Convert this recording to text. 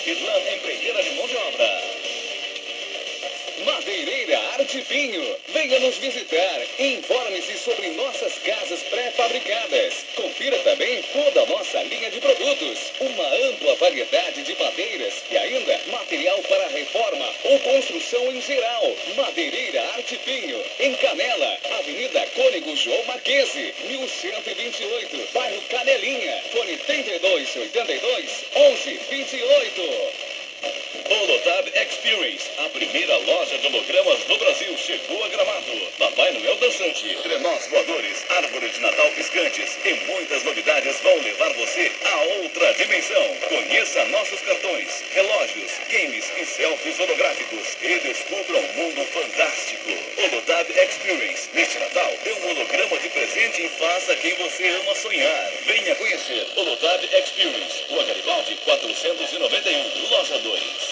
Irlan Empreiteira de Mão de Obra. Madeireira Arte Pinho. Venha nos visitar. Informe-se sobre nossas casas pré-fabricadas. Confira também toda a nossa linha de produtos. Uma ampla variedade de madeiras e ainda material para reforma ou construção em geral. Madeireira Arte Pinho. Em Canela, Avenida Cônego João Marquese, 1128, bairro Canelinha. Fone 3282-1128. Holotab Experience, a primeira loja de hologramas do Brasil, chegou a Gramado. Papai Noel dançante, trenós voadores, árvore de Natal piscantes e muitas novidades vão levar você a outra dimensão. Conheça nossos cartões, relógios, games e selfies holográficos e descubra um mundo fantástico. Holotab Experience. Neste Natal, dê um holograma de presente e faça quem você ama sonhar. Venha conhecer Holotab Experience, Rua Garibaldi 491, Loja 2.